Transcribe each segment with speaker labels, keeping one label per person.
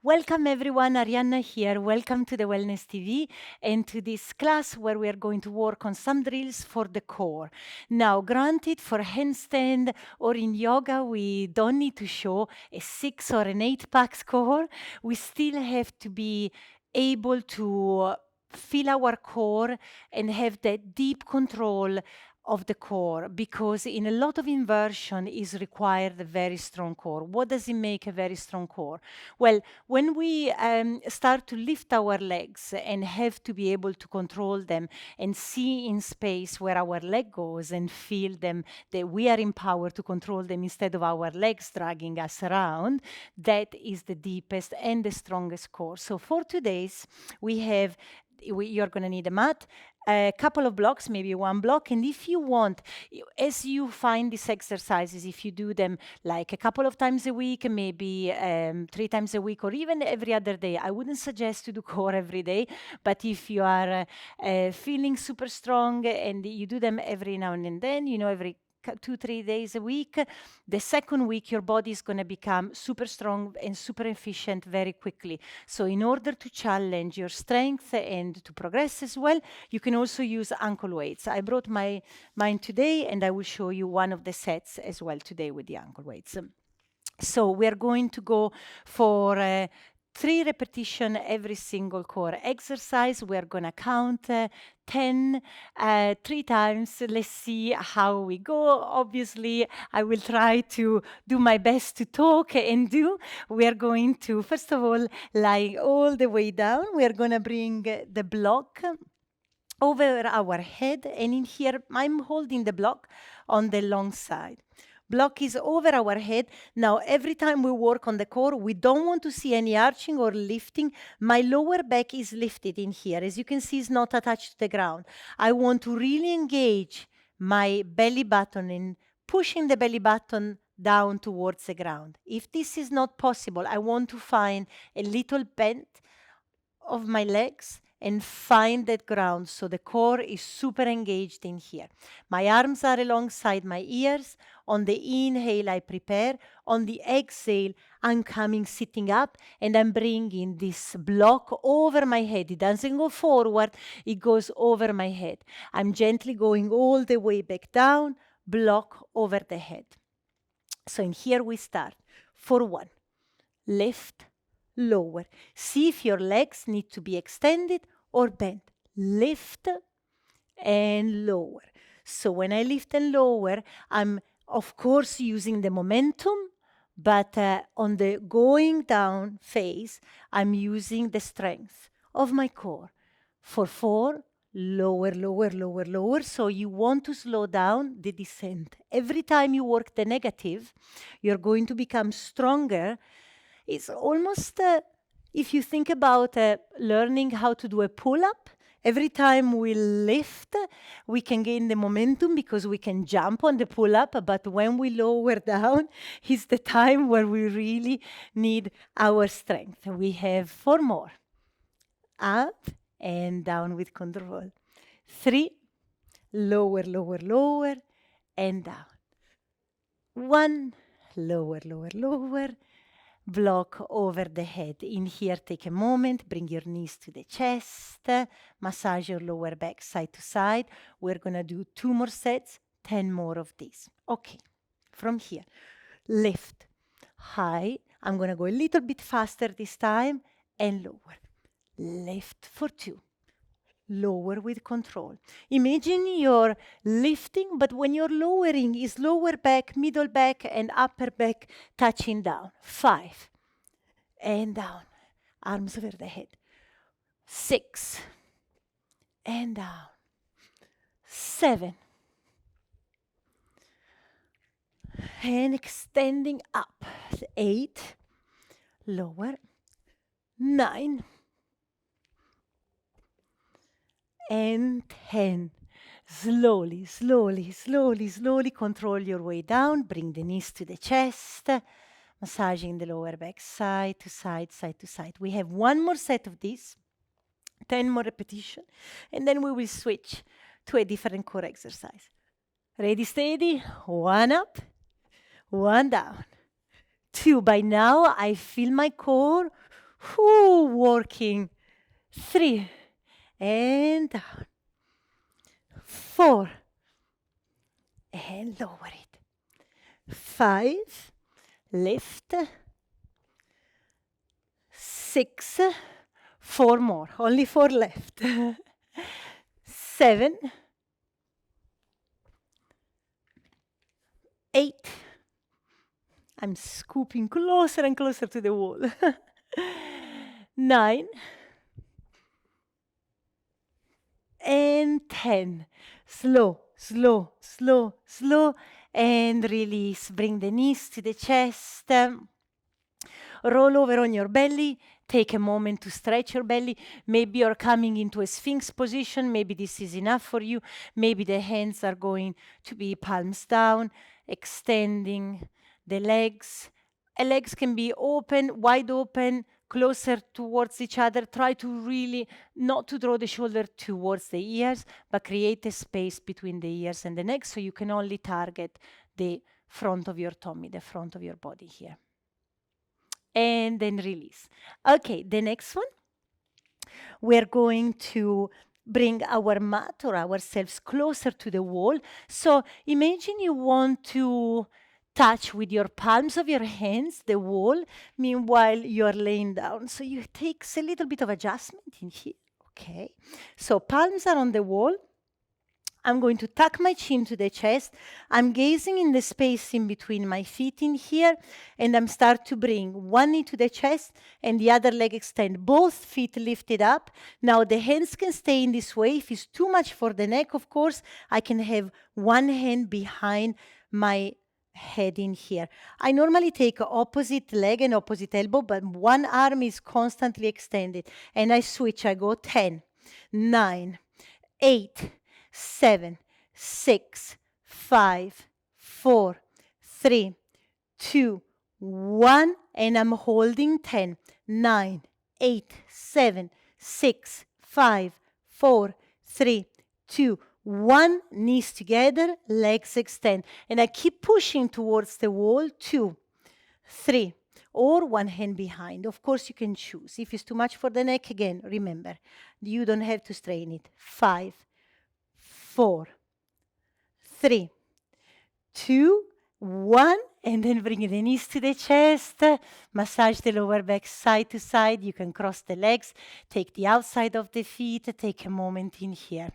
Speaker 1: Welcome everyone, Arianna here. Welcome to the Wellness TV and to this class where we are going to work on some drills for the core. Now, granted, for handstand or in yoga, we don't need to show a 6 or an 8 packs core. We still have to be able to feel our core and have that deep control of the core, because in a lot of inversion is required a very strong core. What does it make a very strong core? Well, when we start to lift our legs and have to be able to control them and see in space where our leg goes and feel them, that we are empowered to control them instead of our legs dragging us around, that is the deepest and the strongest core. So for today's, you're going to need a mat, a couple of blocks, maybe one block. And if you want, as you find these exercises, if you do them like a couple of times a week, maybe 3 times a week, or even every other day, I wouldn't suggest to do core every day. But if you are feeling super strong and you do them every now and then, every 2-3 days a week, the second week your body is going to become super strong and super efficient very quickly. So in order to challenge your strength and to progress as well, you can also use ankle weights. I brought mine today, and I will show you one of the sets as well today with the ankle weights. So we're going to go for 3 repetition every single core exercise. We're going to count 10 3 times. Let's see how we go. Obviously, I will try to do my best to talk and do. We are going to, first of all, lie all the way down. We are going to bring the block over our head, and in here, I'm holding the block on the long side. Block is over our head. Now, every time we work on the core, we don't want to see any arching or lifting. My lower back is lifted in here. As you can see, it's not attached to the ground. I want to really engage my belly button and pushing the belly button down towards the ground. If this is not possible, I want to find a little bend of my legs and find that ground, so the core is super engaged in here. My arms are alongside my ears. On the inhale, I prepare. On the exhale, I'm coming sitting up, and I'm bringing this block over my head. It doesn't go forward, it goes over my head. I'm gently going all the way back down, block over the head. So in here we start. For 1, lift, lower. See if your legs need to be extended or bent. Lift and lower. So when I lift and lower, I'm of course using the momentum, but on the going down phase, I'm using the strength of my core. For 4, lower, lower, lower, lower. So you want to slow down the descent. Every time you work the negative, you're going to become stronger. It's almost, if you think about learning how to do a pull-up, every time we lift, we can gain the momentum because we can jump on the pull-up, but when we lower down, is the time where we really need our strength. We have 4 more. Up and down with control. 3, lower, lower, lower, and down. 1, lower, lower, lower. Block over the head. In here, take a moment, bring your knees to the chest, massage your lower back side to side. We're going to do 2 more sets, 10 more of these. Okay, from here, lift, high. I'm going to go a little bit faster this time, and lower. Lift for 2. Lower with control. Imagine you're lifting, but when you're lowering, is lower back, middle back, and upper back touching down. 5. And down. Arms over the head. 6. And down. 7. And extending up. 8. Lower. 9. And 10. Slowly, slowly, slowly, slowly control your way down. Bring the knees to the chest. Massaging the lower back side to side, side to side. We have 1 more set of these. 10 more repetition. And then we will switch to a different core exercise. Ready, steady. 1 up, 1 down. 2. By now, I feel my core Working. 3 and down. 4 and lower it. 5, lift. 6, 4 more, only 4 left. 7, 8. I'm scooping closer and closer to the wall. 9 and 10. Slow, slow, slow, slow, and release. Bring the knees to the chest. Roll over on your belly. Take a moment to stretch your belly. Maybe you're coming into a Sphinx position. Maybe this is enough for you. Maybe the hands are going to be palms down, extending the legs. Legs can be open, wide open, closer towards each other. Try to really not to draw the shoulder towards the ears, but create a space between the ears and the neck so you can only target the front of your tummy, the front of your body here. And then release. Okay, the next one. We're going to bring our mat or ourselves closer to the wall. So imagine you want to touch with your palms of your hands the wall, meanwhile you're laying down. So you take a little bit of adjustment in here. Okay, so palms are on the wall. I'm going to tuck my chin to the chest. I'm gazing in the space in between my feet in here, and I'm start to bring one knee to the chest and the other leg extend. Both feet lifted up. Now the hands can stay in this way. If it's too much for the neck, of course, I can have one hand behind my head in here. I normally take opposite leg and opposite elbow, but one arm is constantly extended. And I switch. I go 10, 9, 8, 7, 6, 5, 4, 3, 2, 1, and I'm holding 10, 9, 8, 7, 6, 5, 4, 3, 2, 1, knees together, legs extend. And I keep pushing towards the wall, 2, 3, or one hand behind. Of course, you can choose. If it's too much for the neck, again, remember, you don't have to strain it. 5, 4, 3, 2, 1, and then bring the knees to the chest. Massage the lower back side to side. You can cross the legs. Take the outside of the feet. Take a moment in here.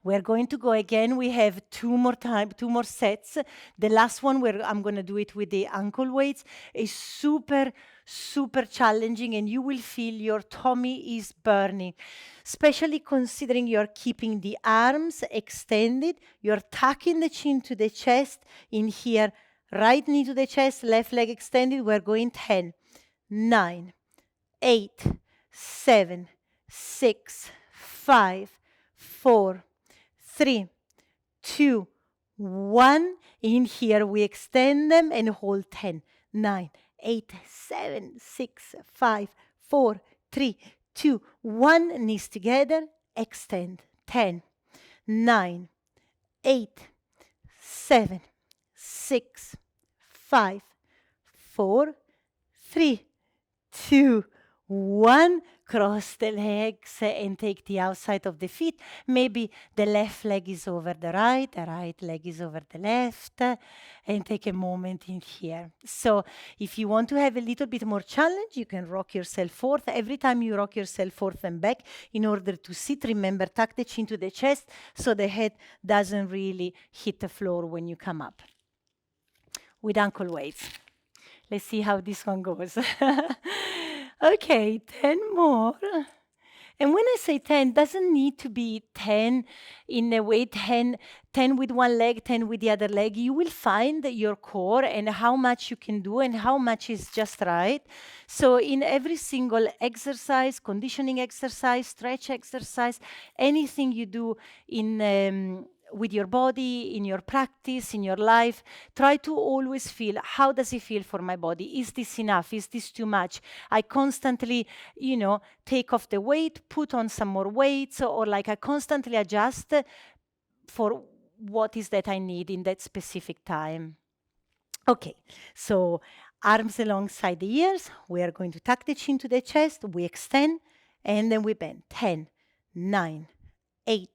Speaker 1: We're going to go again. We have two more sets. The last one where I'm going to do it with the ankle weights is super, super challenging, and you will feel your tummy is burning, especially considering you're keeping the arms extended. You're tucking the chin to the chest in here. Right knee to the chest, left leg extended. We're going 10, 9, 8, 7, 6, 5, 4, 3, 2, 1. In here, we extend them and hold 10, 9, 8, 7, 6, 5, 4, 3, 2, 1. Knees together, extend. 10, 9, 8, 7, 6, 5, 4, 3, 2, 1. Cross the legs and take the outside of the feet. Maybe the left leg is over the right leg is over the left, and take a moment in here. So if you want to have a little bit more challenge, you can rock yourself forth. Every time you rock yourself forth and back, in order to sit, remember, tuck the chin to the chest so the head doesn't really hit the floor when you come up. With ankle weights. Let's see how this one goes. Okay, 10 more. And when I say 10, doesn't need to be 10 in a way, 10 with one leg, 10 with the other leg. You will find your core and how much you can do and how much is just right. So in every single exercise, conditioning exercise, stretch exercise, anything you do in with your body, in your practice, in your life, try to always feel, how does it feel for my body? Is this enough? Is this too much? I constantly, take off the weight, put on some more weights, or like I constantly adjust for what is that I need in that specific time. Okay, so Arms alongside the ears. We are going to tuck the chin to the chest. We extend and then we bend. 10, 9, 8,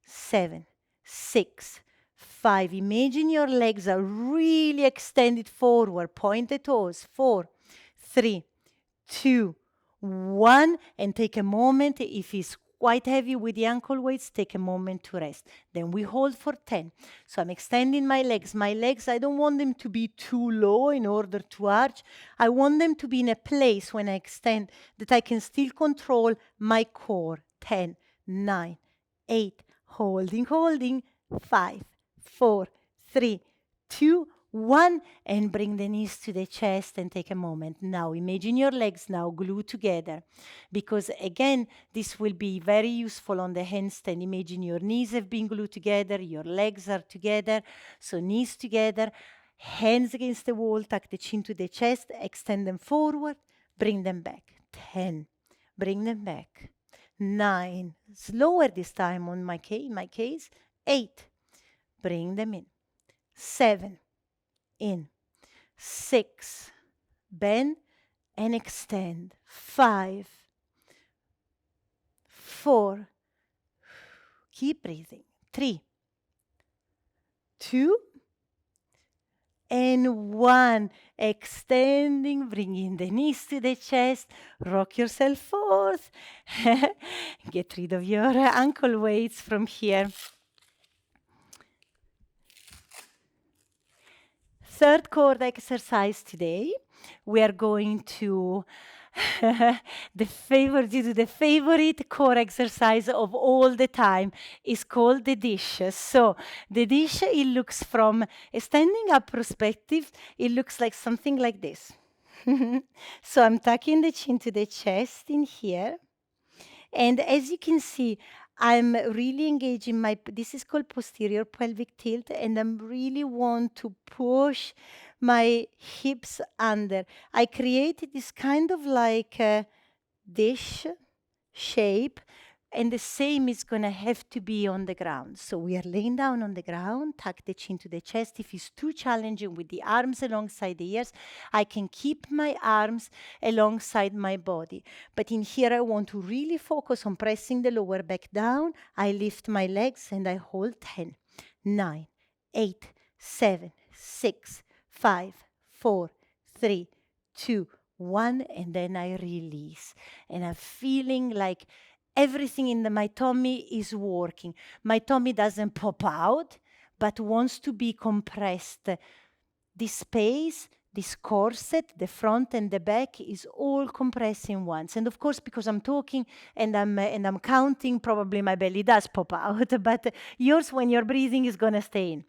Speaker 1: 7, 6, 5. Imagine your legs are really extended forward. Point the toes. 4, 3, 2, 1. And take a moment. If it's quite heavy with the ankle weights, take a moment to rest. Then we hold for 10. So I'm extending my legs. My legs, I don't want them to be too low in order to arch. I want them to be in a place when I extend that I can still control my core. 10, 9, 8, holding, holding. 5, 4, 3, 2, 1, and bring the knees to the chest and take a moment. Now imagine your legs now glued together, because again this will be very useful on the handstand. Imagine your knees have been glued together, your legs are together, so knees together, hands against the wall, tuck the chin to the chest, extend them forward, bring them back. 10, bring them back. 9, slower this time on my case. 8, bring them in. 7, in. 6, bend and extend. 5, 4, keep breathing. 3, 2, and 1. Extending, bringing the knees to the chest. Rock yourself forth. Get rid of your ankle weights from here. Third core exercise today. We are going to the favorite core exercise of all the time is called the dish. So the dish, it looks from a standing up perspective, it looks like something like this. So I'm tucking the chin to the chest in here. And as you can see, I'm really engaging this is called posterior pelvic tilt, and I'm really want to push my hips under. I created this kind of like a dish shape, and the same is going to have to be on the ground. So we are laying down on the ground, tuck the chin to the chest. If it's too challenging with the arms alongside the ears, I can keep my arms alongside my body. But in here, I want to really focus on pressing the lower back down. I lift my legs and I hold 10, 9, 8, 7, 6, 5, 4, 3, 2, 1, and then I release. And I'm feeling like everything in my tummy is working. My tummy doesn't pop out, but wants to be compressed. This space, this corset, the front and the back is all compressing once. And of course, because I'm talking and I'm counting, probably my belly does pop out, but yours, when you're breathing, is gonna stay in.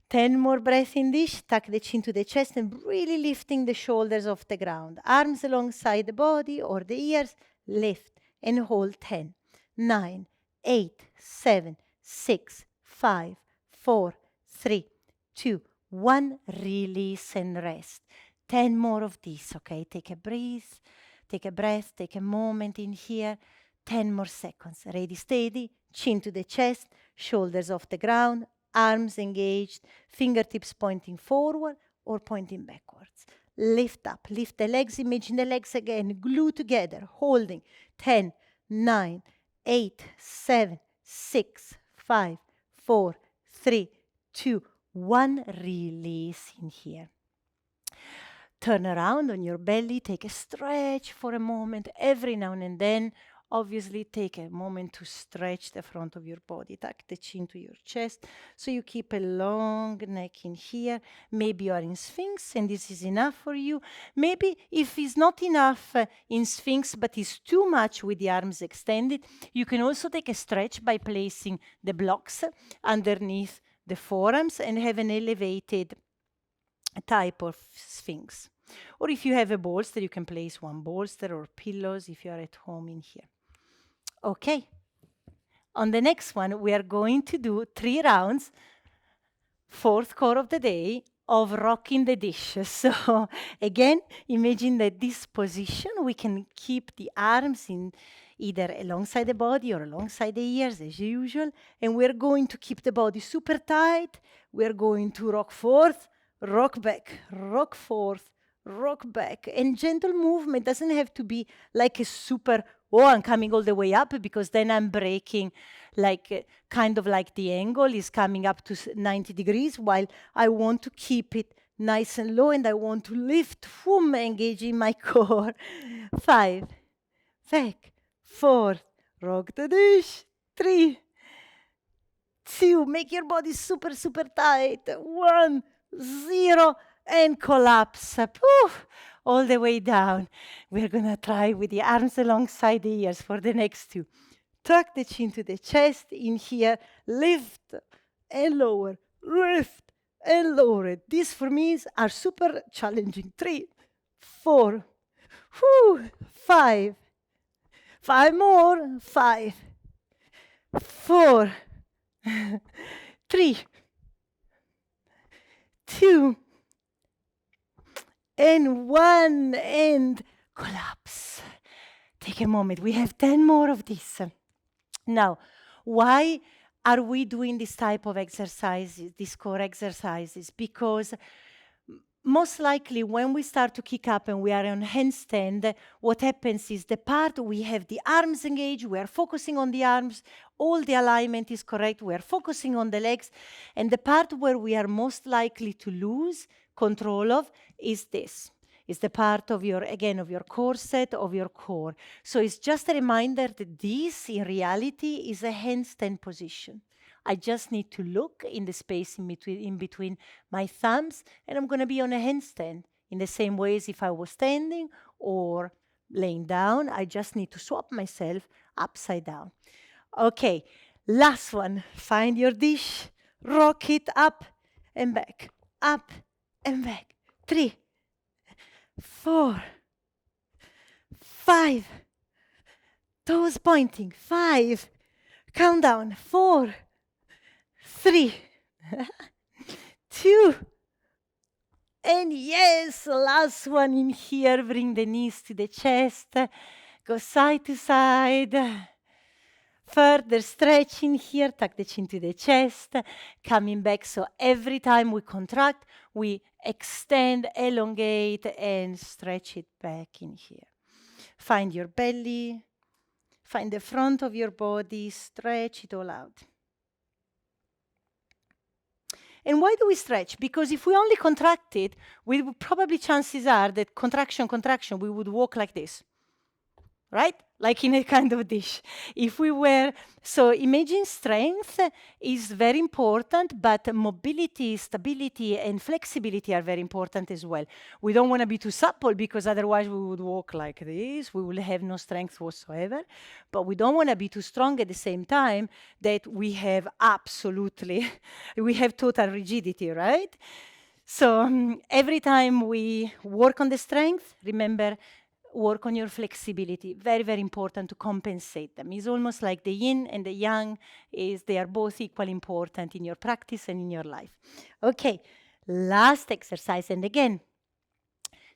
Speaker 1: 10 more breaths in this. Tuck the chin to the chest and really lifting the shoulders off the ground. Arms alongside the body or the ears. Lift and hold. 10, 9, 8, 7, 6, 5, 4, 3, 2, 1. Release and rest. 10 more of this, okay? Take a breath, take a moment in here. 10 more seconds. Ready, steady, chin to the chest, shoulders off the ground, arms engaged, fingertips pointing forward or pointing backwards. Lift up, lift the legs, imagine the legs again, glue together, holding. 10, 9, 8, 7, 6, 5, 4, 3, 2, 1. Release in here. Turn around on your belly, take a stretch for a moment. Every now and then, obviously, take a moment to stretch the front of your body. Tuck the chin to your chest so you keep a long neck in here. Maybe you are in Sphinx and this is enough for you. Maybe if it's not enough in Sphinx, but it's too much with the arms extended, you can also take a stretch by placing the blocks underneath the forearms and have an elevated type of Sphinx. Or if you have a bolster, you can place one bolster or pillows if you are at home in here. Okay. On the next one, we are going to do 3 rounds, fourth core of the day, of rocking the dish. So again, imagine that this position, we can keep the arms in either alongside the body or alongside the ears as usual. And we're going to keep the body super tight. We're going to rock forth, rock back, rock forth, rock back. And gentle movement doesn't have to be like a super, oh, I'm coming all the way up, because then I'm breaking, like kind of like the angle is coming up to 90 degrees, while I want to keep it nice and low, and I want to lift, engaging my core. 5, back, 4, rock the dish, 3, 2, make your body super, super tight, 1, 0, and collapse. Poof, all the way down. We're gonna try with the arms alongside the ears for the next 2. Tuck the chin to the chest, in here, lift and lower, lift and lower it. These for me are super challenging. 3, 4, 5, 5 more, 5, 4, 3, 2, and 1, and collapse. Take a moment. We have 10 more of this. Now, why are we doing this type of exercises, these core exercises? Because most likely when we start to kick up and we are on handstand, what happens is the part we have the arms engaged, we are focusing on the arms, all the alignment is correct, we are focusing on the legs, and the part where we are most likely to lose control of is this. It's the part of your, again, of your corset, of your core. So it's just a reminder that this, in reality, is a handstand position. I just need to look in the space in between my thumbs, and I'm going to be on a handstand in the same way as if I was standing or laying down. I just need to swap myself upside down. Okay, last one. Find your dish, rock it up and back, up and back. 3, 4, 5, toes pointing, 5, countdown, 4, 3, 2, and yes, last one in here. Bring the knees to the chest, go side to side. Further stretching here, tuck the chin to the chest, coming back. So every time we contract, we extend, elongate, and stretch it back in here. Find your belly, find the front of your body, stretch it all out. And why do we stretch? Because if we only contract it, we would probably, chances are that contraction, we would walk like this, right? Like in a kind of dish. If we were, so imagine strength is very important, but mobility, stability, and flexibility are very important as well. We don't want to be too supple, because otherwise we would walk like this. We will have no strength whatsoever. But we don't want to be too strong at the same time that we have absolutely, we have total rigidity, right? So every time we work on the strength, remember, work on your flexibility. Very, very important to compensate them. It's almost like the yin and the yang, they are both equally important in your practice and in your life. Okay, last exercise. And again,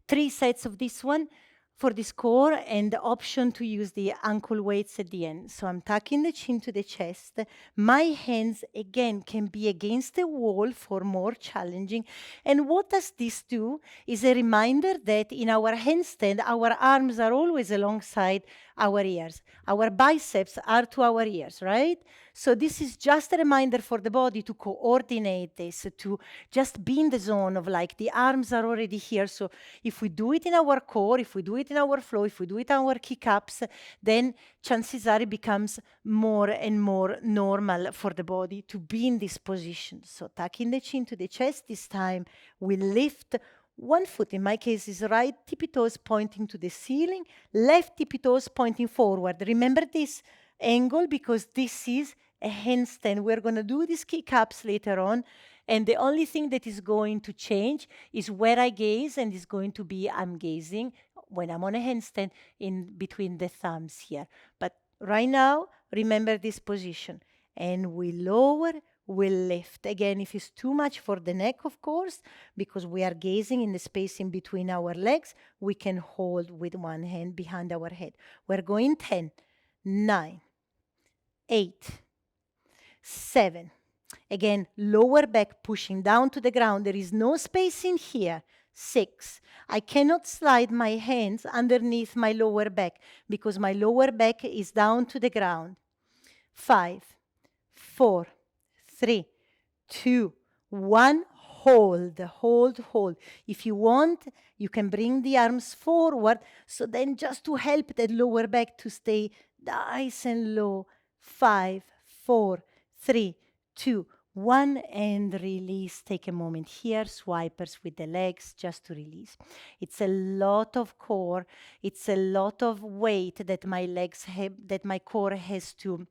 Speaker 1: 3 sets of this one for this core, and the option to use the ankle weights at the end. So I'm tucking the chin to the chest. My hands, again, can be against the wall for more challenging. And what does this do is a reminder that in our handstand, our arms are always alongside our ears. Our biceps are to our ears, right? So this is just a reminder for the body to coordinate this, to just be in the zone of like the arms are already here. So if we do it in our core, if we do it in our flow, if we do it in our kick-ups, then chances are it becomes more and more normal for the body to be in this position. So tucking the chin to the chest, this time we lift one foot, in my case, is right tippy toes pointing to the ceiling, left tippy toes pointing forward. Remember this angle, because this is a handstand. We're going to do these kick-ups later on, and the only thing that is going to change is where I gaze, and is going to be I'm gazing when I'm on a handstand in between the thumbs here. But right now, remember this position. And we lower, we lift. Again, if it's too much for the neck, of course, because we are gazing in the space in between our legs, we can hold with one hand behind our head. We're going 10, 9, 8, 7, Again, lower back pushing down to the ground. There is no space in here. 6. I cannot slide my hands underneath my lower back because my lower back is down to the ground. 5, 4, 3, 2, 1. Hold, hold, hold. If you want, you can bring the arms forward. So then just to help that lower back to stay nice and low. 5, 4, 3, 2, 1, and release. Take a moment here, swipers with the legs just to release. It's a lot of core. It's a lot of weight that my legs have, that my core has to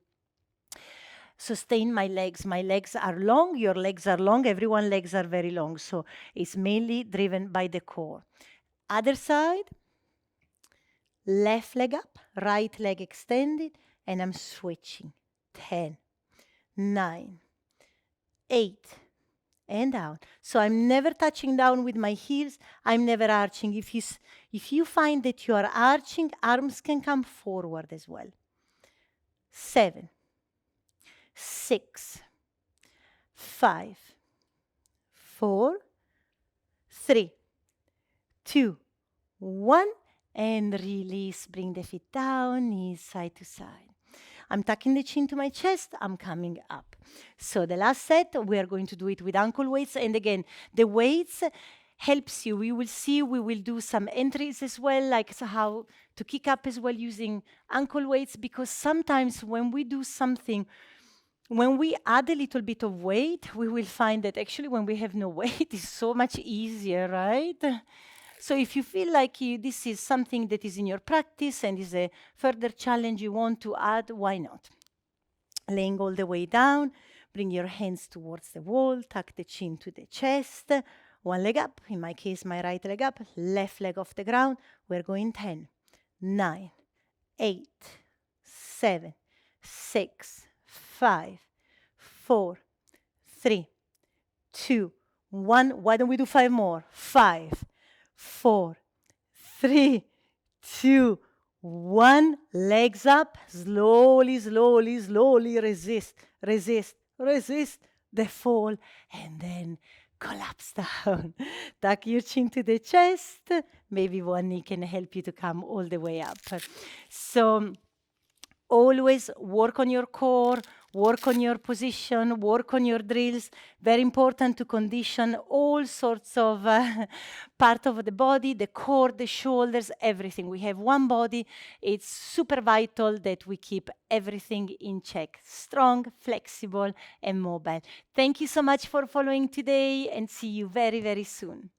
Speaker 1: sustain my legs. My legs are long, your legs are long, everyone's legs are very long. So it's mainly driven by the core. Other side, left leg up, right leg extended, and I'm switching. 10, 9, 8, and down. So I'm never touching down with my heels. I'm never arching. If you find that you are arching, arms can come forward as well. 7, 6, 5, 4, 3, 2, 1, and release. Bring the feet down, knees side to side. I'm tucking the chin to my chest. I'm coming up. So the last set, we are going to do it with ankle weights. And again, the weights helps you. We will see, we will do some entries as well, like how to kick up as well using ankle weights, because sometimes when we do something, when we add a little bit of weight, we will find that actually when we have no weight, it's so much easier, right? So if you feel like this is something that is in your practice and is a further challenge you want to add, why not? Laying all the way down, bring your hands towards the wall, tuck the chin to the chest, one leg up, in my case, my right leg up, left leg off the ground. We're going 10, 9, 8, 7, 6, 5, 4, 3, 2, 1. Why don't we do 5 more? 5, 4, 3, 2, 1. Legs up. Slowly, slowly, slowly resist, resist, resist the fall, and then collapse down. Tuck your chin to the chest. Maybe one knee can help you to come all the way up. So always work on your core, work on your position, work on your drills. Very important to condition all sorts of part of the body, the core, the shoulders, everything. We have one body. It's super vital that we keep everything in check. Strong, flexible, and mobile. Thank you so much for following today, and see you very, very soon.